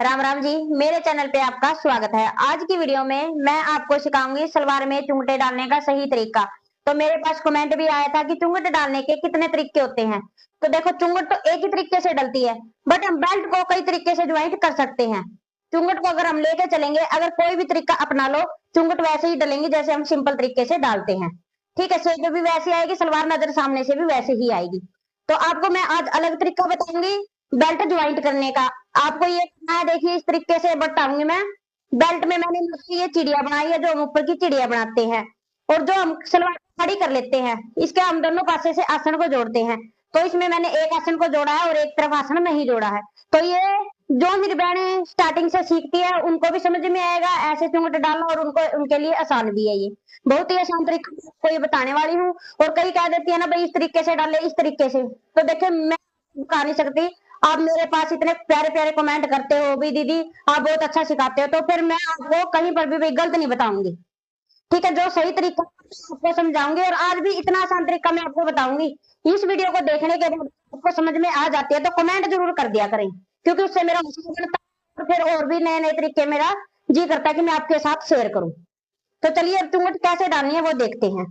राम राम जी। मेरे चैनल पे आपका स्वागत है। आज की वीडियो में मैं आपको सिखाऊंगी सलवार में चुंगटे डालने का सही तरीका। तो मेरे पास कमेंट भी आया था कि चुंगट डालने के कितने तरीके होते हैं। तो देखो, चुंगट तो एक ही तरीके से डलती है, बट हम बेल्ट को कई तरीके से ज्वाइंट कर सकते हैं। चुंगट को अगर हम लेके चलेंगे, अगर कोई भी तरीका अपना लो, चुंगट वैसे ही डलेंगे जैसे हम सिंपल तरीके से डालते हैं। ठीक है, सेप भी वैसे आएगी, सलवार नजर सामने से भी वैसे ही आएगी। तो आपको मैं आज अलग तरीका बताऊंगी बेल्ट ज्वाइंट करने का। आपको ये करना है, देखिए इस तरीके से बताऊंगी मैं। बेल्ट में मैंने ये चिड़िया बनाई है, जो हम ऊपर की चिड़िया बनाते हैं, और जो हम सलवार खड़ी कर लेते हैं, इसके हम दोनों पासे से आसन को जोड़ते हैं। तो इसमें मैंने एक आसन को जोड़ा है और एक तरफ आसन नहीं जोड़ा है। तो ये जो मेरी बहनें स्टार्टिंग से सीखती है उनको भी समझ में आएगा ऐसे चुंगट डालना, और उनको उनके लिए आसान भी है। ये बहुत ही आसान तरीका आपको ये बताने वाली हूँ। और कई कह देती है ना भाई इस तरीके से डाले, इस तरीके से। तो देखिए, मैं बता नहीं सकती। आप मेरे पास इतने प्यारे प्यारे कमेंट करते हो भी, दीदी आप बहुत अच्छा सिखाते हो, तो फिर मैं आपको कहीं पर भी गलत नहीं बताऊंगी। ठीक है, जो सही तरीका आपको समझाऊंगी, और आज भी इतना आसान तरीका मैं आपको बताऊंगी। इस वीडियो को देखने के बाद आपको समझ में आ जाती है तो कमेंट जरूर कर दिया करें, क्योंकि उससे मेरा हौसला बढ़ता है, और फिर और भी नए नए तरीके मेरा जी करता है कि मैं आपके साथ शेयर करूं। तो चलिए, अब चुंगट कैसे डालनी है वो देखते हैं।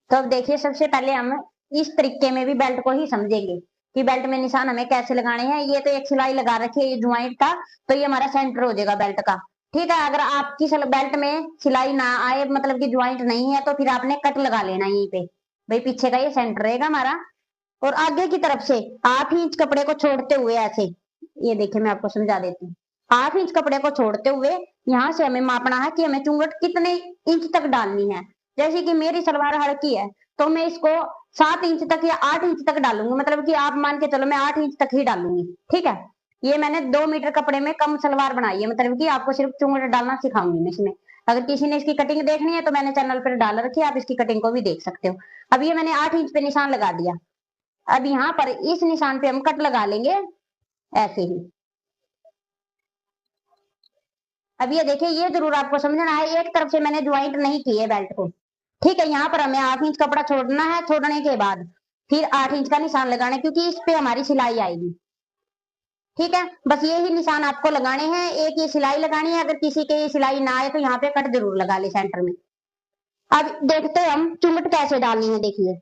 तो अब देखिए, सबसे पहले हम इस तरीके में भी बेल्ट को ही समझेंगे कि बेल्ट में निशान हमें कैसे लगाने हैं। ये तो एक सिलाई लगा रखी है, ये ज्वाइंट का, तो ये हमारा सेंटर हो जाएगा बेल्ट का। ठीक है, अगर आपकी बेल्ट में सिलाई ना आए, मतलब कि ज्वाइंट नहीं है, तो फिर आपने कट लगा लेना यहीं पे। भाई पीछे का ये सेंटर रहेगा हमारा। और आगे की तरफ से 8 इंच कपड़े को छोड़ते हुए ऐसे, ये देखिए मैं आपको समझा देती हूँ। 8 इंच कपड़े को छोड़ते हुए यहाँ से हमें मापना है कि हमें चुंगट कितने इंच तक डालनी है। जैसे कि मेरी सलवार हल्की है, तो मैं इसको 7 इंच तक या 8 इंच तक डालूंगी, मतलब कि आप मान के चलो मैं 8 इंच तक ही डालूंगी। ठीक है, ये मैंने 2 मीटर कपड़े में कम सलवार बनाई है, मतलब कि आपको सिर्फ चुंगट डालना सिखाऊंगी मैं इसमें। अगर किसी ने इसकी कटिंग देखनी है तो मैंने चैनल पर डाल रखी है, आप इसकी कटिंग को भी देख सकते हो। अब ये मैंने 8 इंच पे निशान लगा दिया। अब यहाँ पर इस निशान पे हम कट लगा लेंगे ऐसे ही। अब ये देखिए, ये जरूर आपको समझना है, एक तरफ से मैंने ज्वाइंट नहीं की है बेल्ट को। ठीक है, यहाँ पर हमें 8 इंच कपड़ा छोड़ना है, छोड़ने के बाद फिर 8 इंच का निशान लगाना है, क्योंकि इस पे हमारी सिलाई आएगी। ठीक है, बस ये ही निशान आपको लगाने हैं, एक ये सिलाई लगानी है। अगर किसी के ये सिलाई ना आए तो यहाँ पे कट जरूर लगा ले सेंटर में। अब देखते हैं हम चुंगट कैसे डालनी है। देखिए,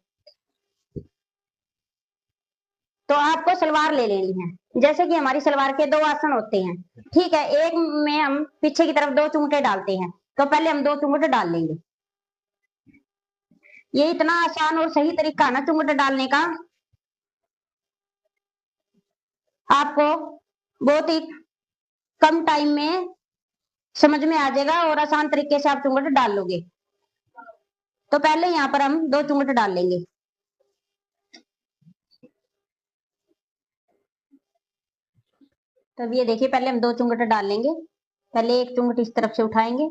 तो आपको सलवार ले लेनी है, जैसे कि हमारी सलवार के 2 आसन होते हैं। ठीक है, एक में हम पीछे की तरफ 2 चुंगटे डालते हैं, तो पहले हम 2 चुंगटे डाल लेंगे। ये इतना आसान और सही तरीका है ना चुंगटे डालने का, आपको बहुत ही कम टाइम में समझ में आ जाएगा, और आसान तरीके से आप चुंगट डाल लोगे। तो पहले यहाँ पर हम 2 चुंगट डाल लेंगे। तो ये देखिए, पहले हम 2 चुंगट डाल लेंगे। पहले एक चुंगट इस तरफ से उठाएंगे।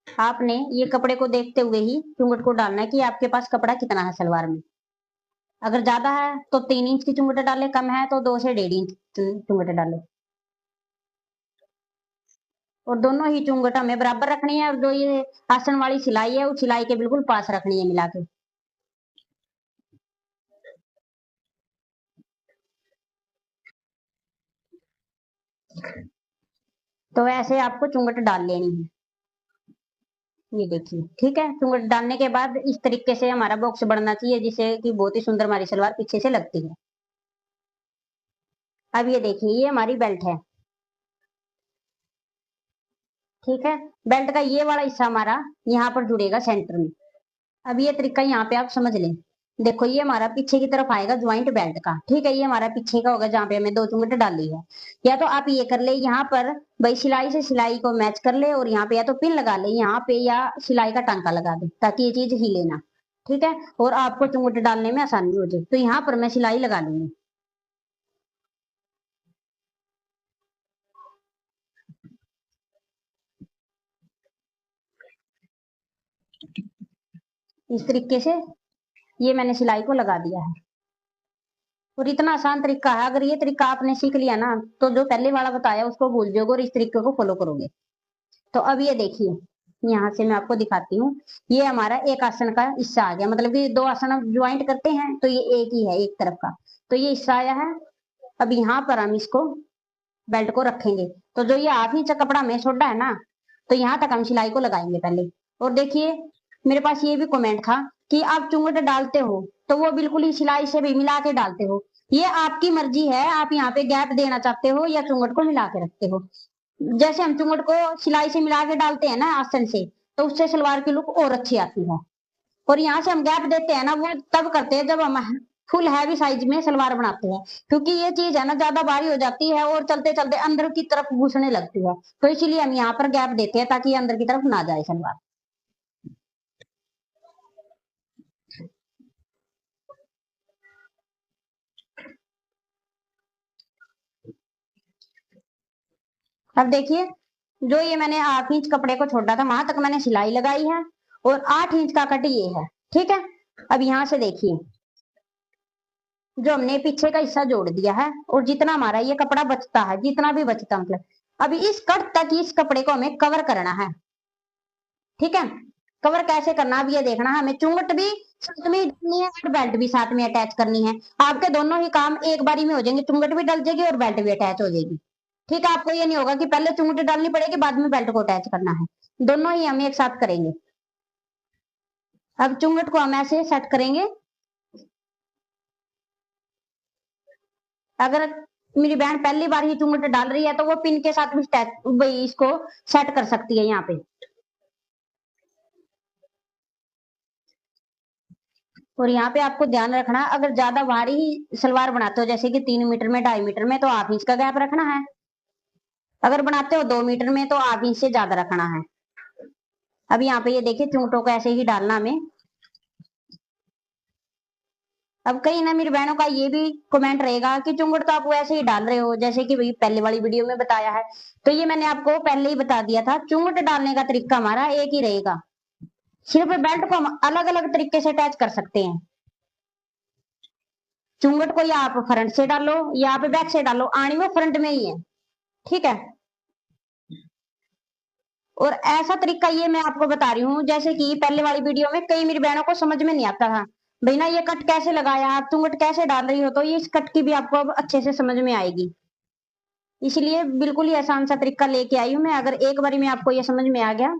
आपने ये कपड़े को देखते हुए ही चुंगट को डालना है कि आपके पास कपड़ा कितना है सलवार में। अगर ज्यादा है तो 3 इंच की चुंगट डाले, कम है तो 2 से 1.5 इंच चुंगट डाले। और दोनों ही चुंगट हमें बराबर रखनी है, और जो ये आसन वाली सिलाई है उस सिलाई के बिल्कुल पास रखनी है मिला के। तो ऐसे आपको चुंगट डाल लेनी है। ये देखिए, ठीक है, चुंगट डालने के बाद इस तरीके से हमारा बॉक्स बनना चाहिए, जिससे कि बहुत ही सुंदर हमारी सलवार पीछे से लगती है। अब ये देखिए, ये हमारी बेल्ट है। ठीक है, बेल्ट का ये वाला हिस्सा हमारा यहाँ पर जुड़ेगा सेंटर में। अब ये तरीका यहाँ पे आप समझ लें। देखो, ये हमारा पीछे की तरफ आएगा ज्वाइंट बेल्ट का। ठीक है, ये हमारा पीछे का होगा जहाँ पे हमें 2 चुंगट डाली है। या तो आप ये कर ले, यहाँ पर भाई सिलाई से सिलाई को मैच कर ले, और यहाँ पे या तो पिन लगा ले यहाँ पे, या सिलाई का टांका लगा दे, ताकि ये चीज हिले ना। ठीक है, और आपको चुंगट डालने में आसानी हो जाए। तो यहाँ पर मैं सिलाई लगा लूंगी। इस तरीके से ये मैंने सिलाई को लगा दिया है। और इतना आसान तरीका है, अगर ये तरीका आपने सीख लिया ना, तो जो पहले वाला बताया उसको भूल जाओगे और इस तरीके को फॉलो करोगे। तो अब ये देखिए, यहाँ से मैं आपको दिखाती हूँ। ये हमारा एक आसन का हिस्सा आ गया, मतलब कि 2 आसन हम ज्वाइंट करते हैं तो ये एक ही है, एक तरफ का। तो ये हिस्सा आया है। अब यहाँ पर हम इसको बेल्ट को रखेंगे। तो जो ये 1/2 इंच कपड़ा हमें छोड़ा है ना, तो यहाँ तक हम सिलाई को लगाएंगे पहले। और देखिए मेरे पास ये भी कमेंट था कि आप चुंगट डालते हो तो वो बिल्कुल ही सिलाई से भी मिला के डालते हो। ये आपकी मर्जी है, आप यहाँ पे गैप देना चाहते हो या चुंगट को मिला के रखते हो। जैसे हम चुंगट को सिलाई से मिला के डालते हैं ना आसन से, तो उससे सलवार की लुक और अच्छी आती है। और यहाँ से हम गैप देते हैं ना, वो तब करते हैं जब हम फुल हैवी साइज में सलवार बनाते हैं, क्योंकि ये चीज है ना ज्यादा भारी हो जाती है और चलते चलते अंदर की तरफ घुसने लगती है। तो इसीलिए हम यहाँ पर गैप देते हैं ताकि अंदर की तरफ ना जाए सलवार। अब देखिए जो ये मैंने 8 इंच कपड़े को छोड़ा था वहां तक मैंने सिलाई लगाई है, और 8 इंच का कट ये है। ठीक है, अब यहाँ से देखिए जो हमने पीछे का हिस्सा जोड़ दिया है, और जितना हमारा ये कपड़ा बचता है, जितना भी बचता मतलब, अभी इस कट तक इस कपड़े को हमें कवर करना है। ठीक है, कवर कैसे करना अब ये देखना है। हमें चुंगट भी साथ में डालनी है और बेल्ट भी साथ में अटैच करनी है। आपके दोनों ही काम एक बारी में हो जाएंगे, चुंगट भी डल जाएगी और बेल्ट भी अटैच हो जाएगी। ठीक है, आपको ये नहीं होगा कि पहले चुंगट डालनी पड़ेगी बाद में बेल्ट को अटैच करना है। दोनों ही हम एक साथ करेंगे। अब चुंगट को हम ऐसे सेट करेंगे। अगर मेरी बहन पहली बार ही चुंगट डाल रही है तो वो पिन के साथ भी इसको सेट कर सकती है यहाँ पे। और यहाँ पे आपको ध्यान रखना, अगर ज्यादा भारी सलवार बनाते हो जैसे कि 3 मीटर में 2.5 मीटर में, तो 1/2 इंच का गैप रखना है। अगर बनाते हो 2 मीटर में तो 1/2 इंच से ज्यादा रखना है। अब यहाँ पे ये देखिए चूंटों को ऐसे ही डालना हमें। अब कहीं ना मेरी बहनों का ये भी कमेंट रहेगा कि चुंगड़ तो आप वैसे ही डाल रहे हो जैसे कि भाई पहले वाली वीडियो में बताया है। तो ये मैंने आपको पहले ही बता दिया था, चुंगड़ डालने का तरीका हमारा एक ही रहेगा। सिर्फ बेल्ट को हम अलग अलग तरीके से अटैच कर सकते हैं। चुंगट को या आप फ्रंट से डालो या आप बैक से डालो, आनी वो फ्रंट में ही है। ठीक है, और ऐसा तरीका ये मैं आपको बता रही हूँ जैसे कि पहले वाली वीडियो में कई मेरी बहनों को समझ में नहीं आता था, भाई ना ये कट कैसे लगाया, आप चुंगट कैसे डाल रही हो, तो ये इस कट की भी आपको अब अच्छे से समझ में आएगी। इसलिए बिल्कुल ही आसान सा तरीका लेके आई हूँ मैं। अगर एक बारी में आपको ये समझ में आ गया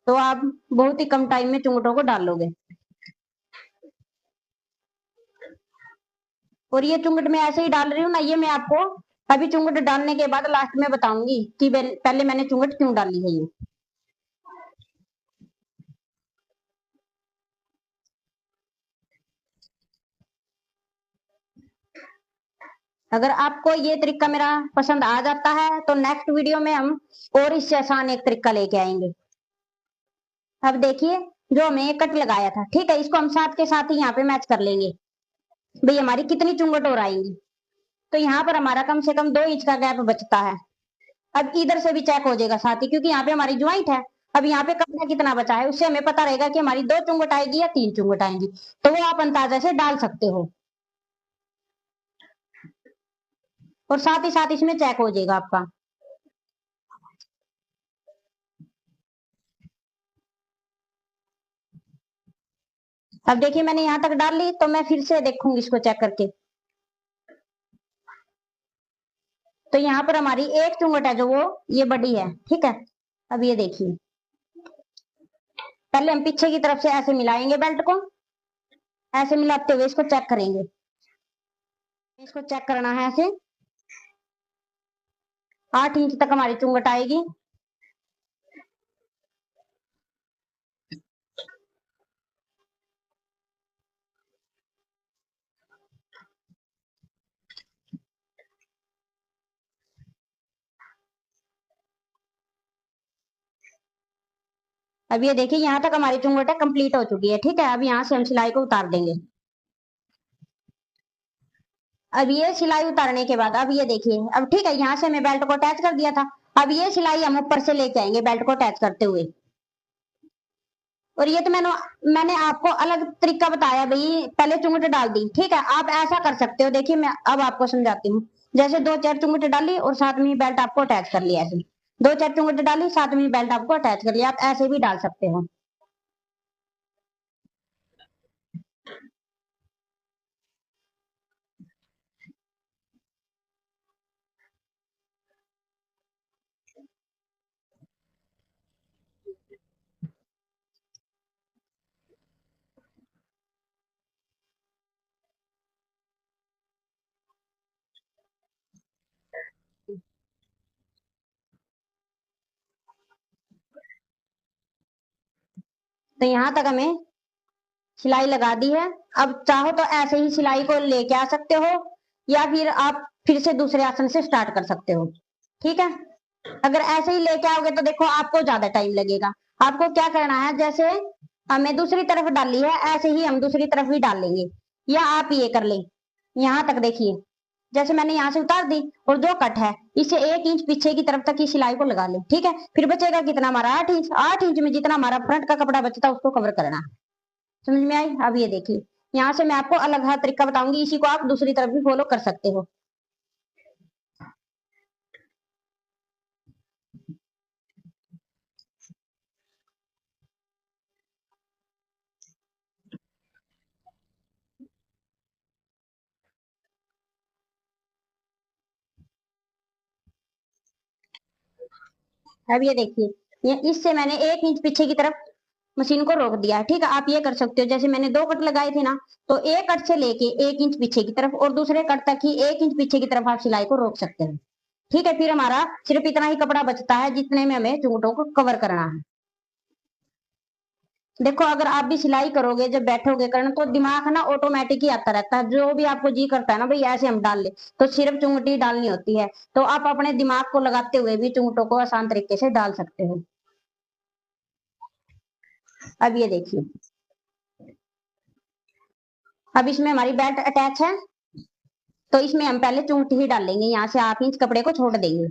तो आप बहुत ही कम टाइम में चुंगटों को डाल लोगे। और ये चुंगट मैं ऐसे ही डाल रही हूँ ना, ये मैं आपको अभी चुंगट डालने के बाद लास्ट में बताऊंगी कि पहले मैंने चुंगट क्यों डाली है ये। अगर आपको ये तरीका मेरा पसंद आ जाता है तो नेक्स्ट वीडियो में हम और इससे आसान एक तरीका लेके आएंगे। अब देखिए जो हमने कट लगाया था, ठीक है, इसको हम साथ के साथ ही यहाँ पे मैच कर लेंगे। भाई हमारी कितनी चुंगट और आएंगी, तो यहाँ पर हमारा कम से कम 2 इंच का गैप बचता है। अब इधर से भी चेक हो जाएगा साथ ही, क्योंकि यहाँ पे हमारी ज्वाइंट है। अब यहाँ पे कपड़ा कितना बचा है उससे हमें पता रहेगा कि हमारी 2 चुंगट आएगी या 3 चुंगट आएंगी। तो वो आप अंदाजा से डाल सकते हो, और साथ ही साथ इसमें चेक हो जाएगा आपका। अब देखिए मैंने यहाँ तक डाल ली, तो मैं फिर से देखूंगी इसको चेक करके। तो यहाँ पर हमारी एक चुंगट है जो वो ये बड़ी है। ठीक है, अब ये देखिए पहले हम पीछे की तरफ से ऐसे मिलाएंगे बेल्ट को, ऐसे मिलाते हुए इसको चेक करेंगे। इसको चेक करना है ऐसे, 8 इंच तक हमारी चुंगट आएगी। अब ये देखिए यहाँ तक हमारी चुंगट है कंप्लीट हो चुकी है। ठीक है, अब यहाँ से हम सिलाई को उतार देंगे। अब ये सिलाई उतारने के बाद अब ये देखिए, अब ठीक है यहाँ से मैं बेल्ट को अटैच कर दिया था। अब ये सिलाई हम ऊपर से लेके आएंगे बेल्ट को अटैच करते हुए। और ये तो मैंने आपको अलग तरीका बताया भाई, पहले चुंगट डाल दी। ठीक है, आप ऐसा कर सकते हो, देखिए मैं अब आपको समझाती हूँ। जैसे 2-4 चुंगट डाली और साथ में बेल्ट आपको अटैच कर लिया ऐसे। 2-4 चुंगट डाली साथ में बेल्ट आपको अटैच कर लिया, आप ऐसे भी डाल सकते हो। तो यहाँ तक हमें सिलाई लगा दी है। अब चाहो तो ऐसे ही सिलाई को लेके आ सकते हो, या फिर आप फिर से दूसरे आसन से स्टार्ट कर सकते हो। ठीक है, अगर ऐसे ही लेके आओगे तो देखो आपको ज्यादा टाइम लगेगा। आपको क्या करना है, जैसे हमें दूसरी तरफ डाली है ऐसे ही हम दूसरी तरफ भी डाल लेंगे, या आप ये कर ले। यहाँ तक देखिए, जैसे मैंने यहाँ से उतार दी और जो कट है इसे 1 इंच पीछे की तरफ तक की सिलाई को लगा ले। ठीक है, फिर बचेगा कितना हमारा 8 इंच। 8 इंच में जितना हमारा फ्रंट का कपड़ा बचता है उसको कवर करना है। समझ में आई? अब ये देखिए, यहाँ से मैं आपको अलग हर तरीका बताऊंगी, इसी को आप दूसरी तरफ भी फॉलो कर सकते हो। अब ये देखिए, ये इससे मैंने 1 इंच पीछे की तरफ मशीन को रोक दिया है। ठीक है, आप ये कर सकते हो, जैसे मैंने 2 कट लगाए थे ना, तो एक कट से लेके 1 इंच पीछे की तरफ और दूसरे कट तक ही 1 इंच पीछे की तरफ आप सिलाई को रोक सकते हैं। ठीक है, फिर हमारा सिर्फ इतना ही कपड़ा बचता है जितने में हमें चुंगटों को कवर करना है। देखो, अगर आप भी सिलाई करोगे जब बैठोगे करना, तो दिमाग है ना ऑटोमेटिक ही आता रहता है। जो भी आपको जी करता है ना भाई ऐसे हम डाल ले, तो सिर्फ चुंगटी डालनी होती है। तो आप अपने दिमाग को लगाते हुए भी चुंगटों को आसान तरीके से डाल सकते हो। अब ये देखिए, अब इसमें हमारी बेल्ट अटैच है, तो इसमें हम पहले चुंगटी ही डालेंगे। यहाँ से 1/2 इंच कपड़े को छोड़ देंगे।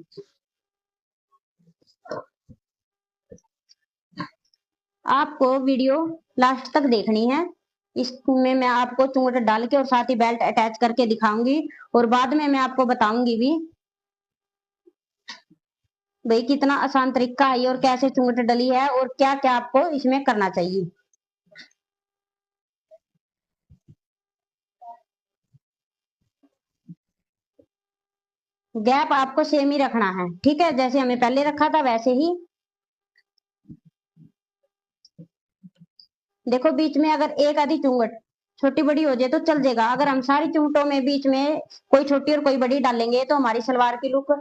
आपको वीडियो लास्ट तक देखनी है। इसमें मैं आपको चुंगट डाल के और साथ ही बेल्ट अटैच करके दिखाऊंगी, और बाद में मैं आपको बताऊंगी भी भाई कितना आसान तरीका है और कैसे चुंगट डली है और क्या क्या आपको इसमें करना चाहिए। गैप आपको सेम ही रखना है। ठीक है, जैसे हमें पहले रखा था वैसे ही। देखो, बीच में अगर एक आधी चुंगट छोटी बड़ी हो जाए तो चल जाएगा। अगर हम सारी चुंगटों में बीच में कोई छोटी और कोई बड़ी डालेंगे तो हमारी सलवार की लुक।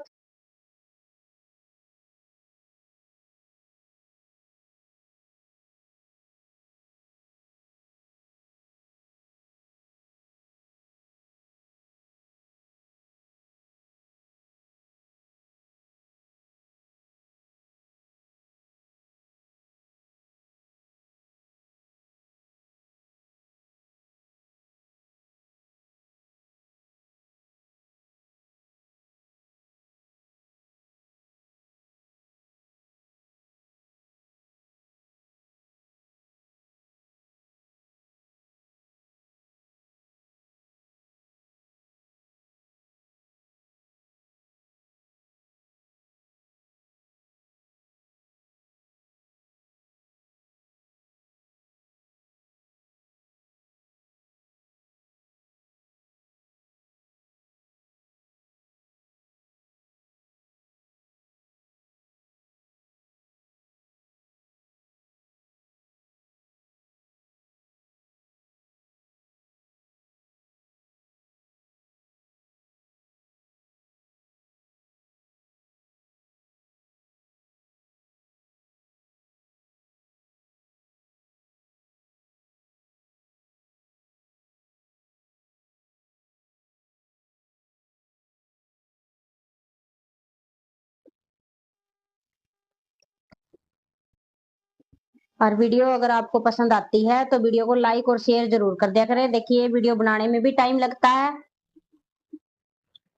और वीडियो अगर आपको पसंद आती है तो वीडियो को लाइक और शेयर जरूर कर दिया करें। देखिए, वीडियो बनाने में भी टाइम लगता है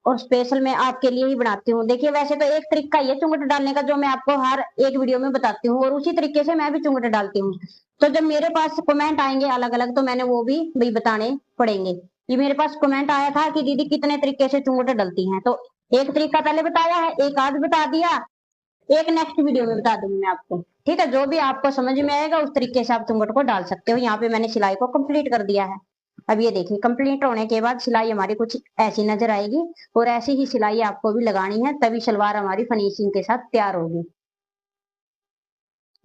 और स्पेशल मैं आपके लिए ही बनाती हूँ। देखिए, वैसे तो एक तरीका ये चुंगट डालने का जो मैं आपको हर एक वीडियो में बताती हूँ, और उसी तरीके से मैं भी चुंगट डालती हूँ। तो जब मेरे पास कमेंट आएंगे अलग अलग, तो मैंने वो भी भाई बताने पड़ेंगे। ये मेरे पास कमेंट आया था कि दीदी कितने तरीके से चुंगट डलती हैं, तो एक तरीका पहले बताया है, एक आज बता दिया, एक नेक्स्ट वीडियो में बता दूंगी मैं आपको। ठीक है, जो भी आपको समझ में आएगा उस तरीके से आप चुंगट को डाल सकते हो। यहाँ पे मैंने सिलाई को कंप्लीट कर दिया है। अब ये देखिए, कंप्लीट होने के बाद सिलाई हमारी कुछ ऐसी नजर आएगी, और ऐसी ही सिलाई आपको भी लगानी है, तभी सलवार हमारी फिनिशिंग के साथ तैयार होगी।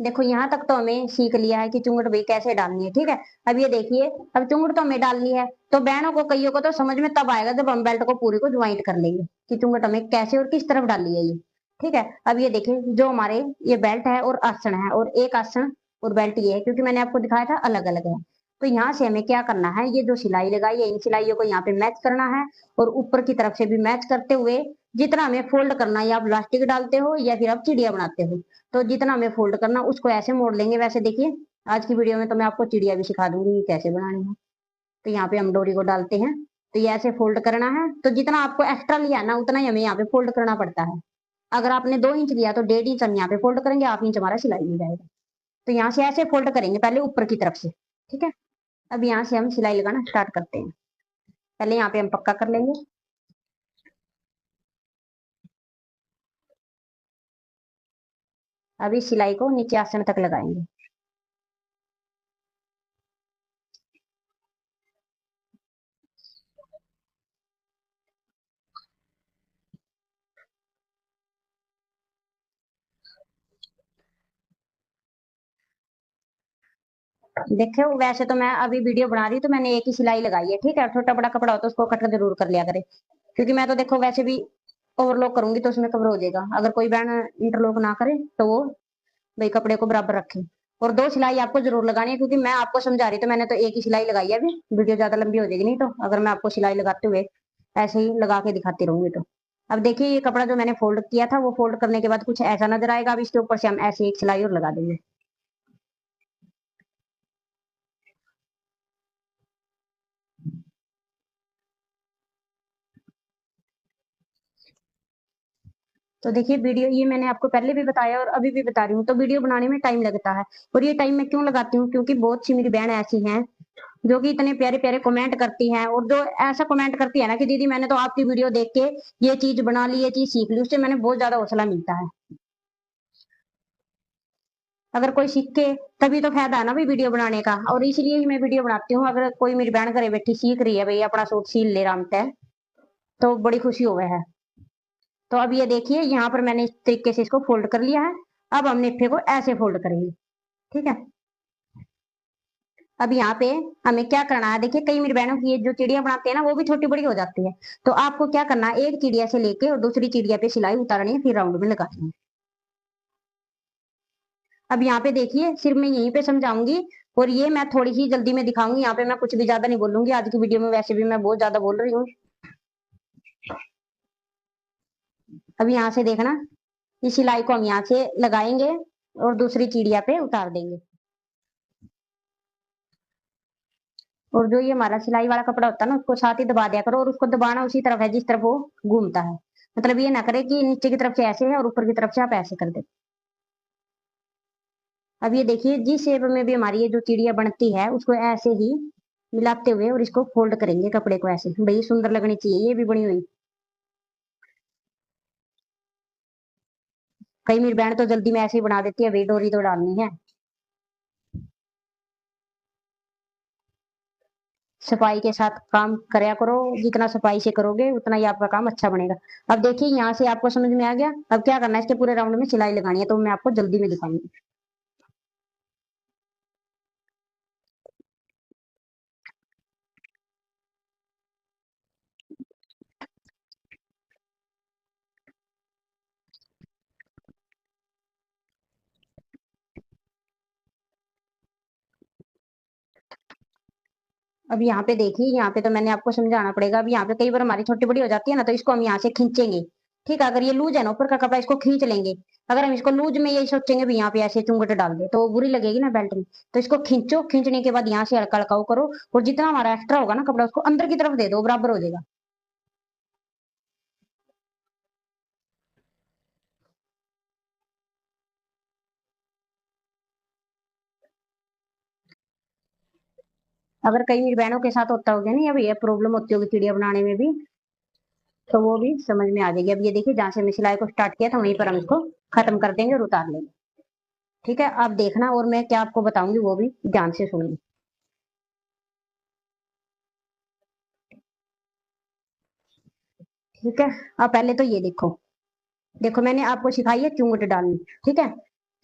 देखो, यहाँ तक तो हमें सीख लिया है कि चुंगट भाई कैसे डालनी है। ठीक है, अब ये देखिए, अब चुंगट तो हमें डालनी है, तो बहनों को कईयों को तो समझ में तब आएगा जब हम बेल्ट को पूरी को ज्वाइंट कर लेंगे कि चुंगट हमें कैसे और किस तरफ डाली है ये। ठीक है, अब ये देखिए, जो हमारे ये बेल्ट है और आसन है, और एक आसन और बेल्ट ये है, क्योंकि मैंने आपको दिखाया था अलग अलग है। तो यहाँ से हमें क्या करना है, ये जो सिलाई लगाई है इन सिलाइयों को यहाँ पे मैच करना है, और ऊपर की तरफ से भी मैच करते हुए जितना हमें फोल्ड करना है, या आप इलास्टिक डालते हो या फिर आप चिड़िया बनाते हो, तो जितना हमें फोल्ड करना उसको ऐसे मोड़ लेंगे। वैसे देखिए आज की वीडियो में तो मैं आपको चिड़िया भी सिखा दूंगी कैसे बनानी है। तो यहाँ पे हम डोरी को डालते हैं, तो ये ऐसे फोल्ड करना है। तो जितना आपको एक्स्ट्रा लिया ना उतना ही हमें यहाँ पे फोल्ड करना पड़ता है। अगर आपने 2 इंच लिया तो 1.5 इंच हम यहाँ पे फोल्ड करेंगे, 1/2 इंच हमारा सिलाई में जाएगा। तो यहाँ से ऐसे फोल्ड करेंगे पहले ऊपर की तरफ से, ठीक है। अब यहाँ से हम सिलाई लगाना स्टार्ट करते हैं। पहले यहाँ पे हम पक्का कर लेंगे। अब इस सिलाई को नीचे आसन तक लगाएंगे। देखो वैसे तो मैं अभी वीडियो बना रही हूँ तो मैंने एक ही सिलाई लगाई है, ठीक है। छोटा बड़ा कपड़ा हो तो उसको कट जरूर कर लिया करे, क्योंकि मैं तो देखो वैसे भी ओवरलॉक करूंगी तो उसमें कवर हो जाएगा। अगर कोई बहन इंटरलॉक ना करे तो वो भाई कपड़े को बराबर रखे। और 2 सिलाई आपको जरूर लगानी है, क्योंकि मैं आपको समझा रही तो मैंने तो एक ही सिलाई लगाई है। अभी वीडियो ज्यादा लंबी हो जाएगी नहीं तो, अगर मैं आपको सिलाई लगाते हुए ऐसे ही लगा के दिखाती रहूंगी तो। अब देखिए ये कपड़ा जो मैंने फोल्ड किया था वो फोल्ड करने के बाद कुछ ऐसा नजर आएगा। अब इसके ऊपर से हम ऐसे एक सिलाई और लगा देंगे। तो देखिए वीडियो ये मैंने आपको पहले भी बताया और अभी भी बता रही हूँ, तो वीडियो बनाने में टाइम लगता है। और ये टाइम मैं क्यों लगाती हूँ, क्योंकि बहुत सी मेरी बहन ऐसी हैं जो कि इतने प्यारे प्यारे कमेंट करती हैं, और जो ऐसा कमेंट करती है ना कि दीदी मैंने तो आपकी वीडियो देख के ये चीज बना ली, ये चीज सीख ली, उससे मैंने बहुत ज्यादा हौसला मिलता है। अगर कोई सीखे तभी तो फायदा है ना भाई वीडियो बनाने का, और इसलिए ही मैं वीडियो बनाती हूँ। अगर कोई मेरी बहन घरे बैठी सीख रही है भाई अपना सूट सील ले राम तय, तो बड़ी खुशी हुआ है। तो अब ये देखिए यहाँ पर मैंने इस तरीके से इसको फोल्ड कर लिया है। अब हम निफे को ऐसे फोल्ड करेंगे, ठीक है। अब यहाँ पे हमें क्या करना है, देखिए कई मेरी बहनों की ये जो चिड़िया बनाते हैं ना वो भी छोटी बड़ी हो जाती है। तो आपको क्या करना है, एक चिड़िया से लेके और दूसरी चिड़िया पे सिलाई उतारनी है, फिर राउंड में लगानी है। अब यहाँ पे देखिए सिर्फ मैं यहीं पे समझाऊंगी, और ये मैं थोड़ी ही जल्दी में दिखाऊंगी। यहाँ पे मैं कुछ भी ज्यादा नहीं बोलूंगी। आज की वीडियो में वैसे भी मैं बहुत ज्यादा बोल रही हूँ। अब यहाँ से देखना, इस सिलाई को हम यहाँ से लगाएंगे और दूसरी चिड़िया पे उतार देंगे। और जो ये हमारा सिलाई वाला कपड़ा होता है ना उसको साथ ही दबा दिया करो, और उसको दबाना उसी तरफ है जिस तरफ वो घूमता है। मतलब ये ना करे कि नीचे की तरफ से ऐसे है और ऊपर की तरफ से आप ऐसे कर दे। अब ये देखिए जिस शेप में भी हमारी ये जो चिड़िया बनती है उसको ऐसे ही मिलाते हुए और इसको फोल्ड करेंगे कपड़े को ऐसे, भाई सुंदर लगनी चाहिए ये भी बनी हुई। कई मेरी बहन तो जल्दी में ऐसे ही बना देती है, भाई डोरी तो डालनी है। सफाई के साथ काम करया करो, जितना सफाई से करोगे उतना ही आपका काम अच्छा बनेगा। अब देखिए यहाँ से आपको समझ में आ गया। अब क्या करना है, इसके पूरे राउंड में सिलाई लगानी है, तो मैं आपको जल्दी में दिखाऊंगी। अब यहाँ पे देखिए, यहाँ पे तो मैंने आपको समझाना पड़ेगा। अब यहाँ पे कई बार हमारी छोटी बड़ी हो जाती है ना, तो इसको हम यहाँ से खींचेंगे। ठीक है, अगर ये लूज है ना ऊपर का कपड़ा इसको खींच लेंगे। अगर हम इसको लूज में यही सोचेंगे भी यहाँ पे ऐसे चुंगट डाल दे तो वो बुरी लगेगी ना बेल्ट में। तो इसको खींचो, खींचने के बाद यहाँ से हल्का हल्का करो, और जितना हमारा एक्स्ट्रा होगा ना कपड़ा उसको अंदर की तरफ दे दो, बराबर हो जाएगा। अगर कई मेरी बहनों के साथ होता होगा नहीं, अब ये प्रॉब्लम होती होगी चिड़िया बनाने में भी, तो वो भी समझ में आ जाएगी। अब ये देखिए जहां से हमने सिलाई को स्टार्ट किया था वहीं पर हम इसको खत्म कर देंगे और उतार लेंगे। ठीक है, आप देखना और मैं क्या आपको बताऊंगी वो भी ध्यान से सुनिए। ठीक है, अब पहले तो ये देखो, देखो मैंने आपको सिखाई है चुंगट डालनी। ठीक है,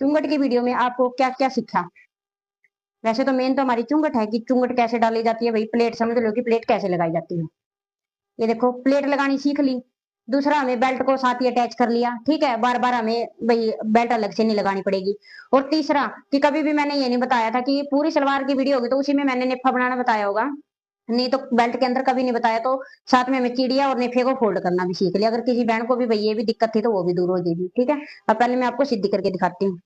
चुंगट की वीडियो में आपको क्या क्या सीखा। वैसे तो मेन तो हमारी चुंगट है कि चुंगट कैसे डाली जाती है, भाई प्लेट समझ लो कि प्लेट कैसे लगाई जाती है। ये देखो प्लेट लगानी सीख ली। दूसरा हमें बेल्ट को साथ ही अटैच कर लिया, ठीक है, बार बार हमें भाई बेल्ट अलग से नहीं लगानी पड़ेगी। और तीसरा कि कभी भी मैंने ये नहीं बताया था कि पूरी सलवार की वीडियो होगी तो उसी में मैंने नेफा बनाना बताया होगा, नहीं तो बेल्ट के अंदर कभी नहीं बताया। तो साथ में हमें चिड़िया और नेफे को फोल्ड करना भी सीख लिया, अगर किसी बहन को भी भाई ये भी दिक्कत थी तो वो भी दूर हो जाएगी, ठीक है। अब पहले मैं आपको सीधी करके दिखाती हूँ।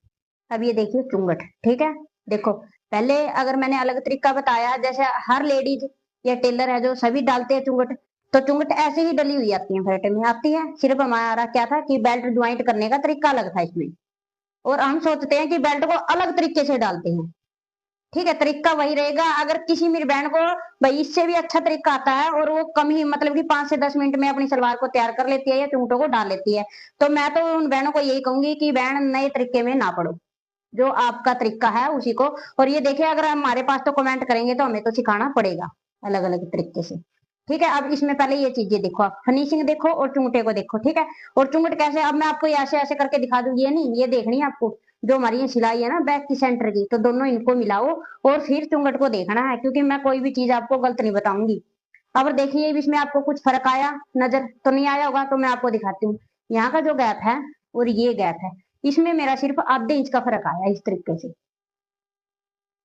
अब ये देखिए चुंगट, ठीक है। देखो पहले अगर मैंने अलग तरीका बताया, जैसे हर लेडीज या टेलर है जो सभी डालते हैं चुंगट, तो चुंगट ऐसे ही डली हुई आती है, फेटे में आती है। सिर्फ हमारा क्या था कि बेल्ट ज्वाइंट करने का तरीका अलग था इसमें, और हम सोचते हैं कि बेल्ट को अलग तरीके से डालते हैं, ठीक है। तरीका वही रहेगा। अगर किसी मेरी बहन को भाई इससे भी अच्छा तरीका आता है और वो कम ही मतलब कि 5 से 10 मिनट में अपनी सलवार को तैयार कर लेती है या चुंगटों को डाल लेती है, तो मैं तो उन बहनों को यही कहूंगी कि बहन नए तरीके में ना पड़ो, जो आपका तरीका है उसी को। और ये देखिए अगर हमारे पास तो कमेंट करेंगे तो हमें तो सिखाना पड़ेगा अलग अलग तरीके से, ठीक है। अब इसमें पहले ये चीजें देखो, आप फिनिशिंग देखो और चुंगटे को देखो, ठीक है। और चुंगट कैसे, अब मैं आपको ऐसे ऐसे करके दिखा दूंगी, ये नहीं, ये देखनी है आपको। जो हमारी ये सिलाई है ना बैक की सेंटर की, तो दोनों इनको मिलाओ और फिर चुंगट को देखना है, क्योंकि मैं कोई भी चीज आपको गलत नहीं बताऊंगी। अब देखिए इसमें आपको कुछ फर्क आया, नजर तो नहीं आया होगा, तो मैं आपको दिखाती हूँ। यहाँ का जो गैप है और ये गैप है, इसमें मेरा सिर्फ आधे इंच का फर्क आया इस तरीके से,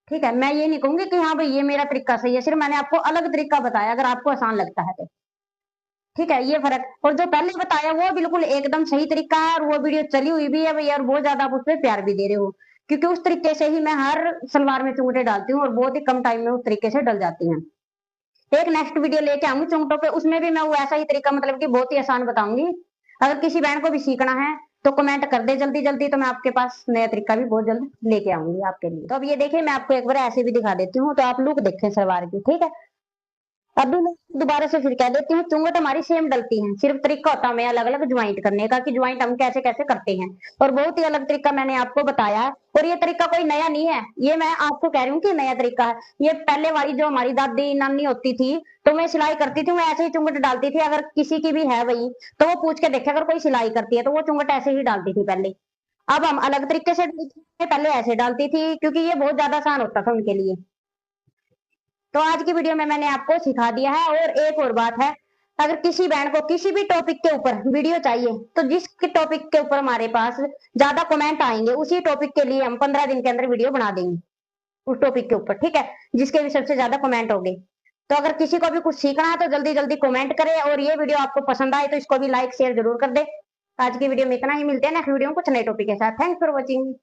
ठीक है। मैं ये नहीं कहूंगी कि हाँ भाई ये मेरा तरीका सही है, सिर्फ मैंने आपको अलग तरीका बताया, अगर आपको आसान लगता है तो, ठीक है। ये फर्क, और जो पहले बताया वो बिल्कुल एकदम सही तरीका है, और वो वीडियो चली हुई भी है भैया, और बहुत ज्यादा आप उसपे प्यार भी दे रहे हो, क्योंकि उस तरीके से ही मैं हर सलवार में चुंगटे डालती हूँ और बहुत ही कम टाइम में उस तरीके से डल जाती हैं। एक नेक्स्ट वीडियो लेके आऊंगी चुंगटों पे, उसमें भी मैं वो ऐसा ही तरीका मतलब कि बहुत ही आसान बताऊंगी। अगर किसी बहन को भी सीखना है तो कमेंट कर दे जल्दी जल्दी, तो मैं आपके पास नया तरीका भी बहुत जल्द लेके आऊंगी आपके लिए। तो अब ये देखिए मैं आपको एक बार ऐसे भी दिखा देती हूँ, तो आप लुक देखें सलवार की, ठीक है। अभी मैं दोबारा से फिर कह देती हूँ, चुंगट हमारी सेम डलती है, सिर्फ तरीका होता है हमें अलग अलग ज्वाइंट करने का, कि ज्वाइंट हम कैसे कैसे करते हैं, और बहुत ही अलग तरीका मैंने आपको बताया है। और ये तरीका कोई नया नहीं है, ये मैं आपको कह रही हूँ कि नया तरीका है। ये पहले वाली जो हमारी दादी नानी होती थी, तो मैं सिलाई करती थी, मैं ऐसे ही चुंगट डालती थी। अगर किसी की भी है वही, तो वो पूछ के देखे, अगर कोई सिलाई करती है तो वो चुंगट ऐसे ही डालती थी पहले। अब हम अलग तरीके से डालते थे, पहले ऐसे डालती थी, क्योंकि ये बहुत ज्यादा आसान होता था उनके लिए। तो आज की वीडियो में मैंने आपको सिखा दिया है। और एक और बात है, अगर किसी बहन को किसी भी टॉपिक के ऊपर वीडियो चाहिए, तो जिस टॉपिक के ऊपर हमारे पास ज्यादा कमेंट आएंगे, उसी टॉपिक के लिए हम 15 दिन के अंदर वीडियो बना देंगे, उस टॉपिक के ऊपर, ठीक है, जिसके भी सबसे ज्यादा कमेंट होंगे। तो अगर किसी को भी कुछ सीखना है तो जल्दी जल्दी कमेंट करे, और ये वीडियो आपको पसंद आए तो इसको भी लाइक शेयर जरूर कर दे। आज की वीडियो में इतना ही, मिलते हैं नेक्स्ट वीडियो में कुछ नए टॉपिक के साथ। Thanks for watching.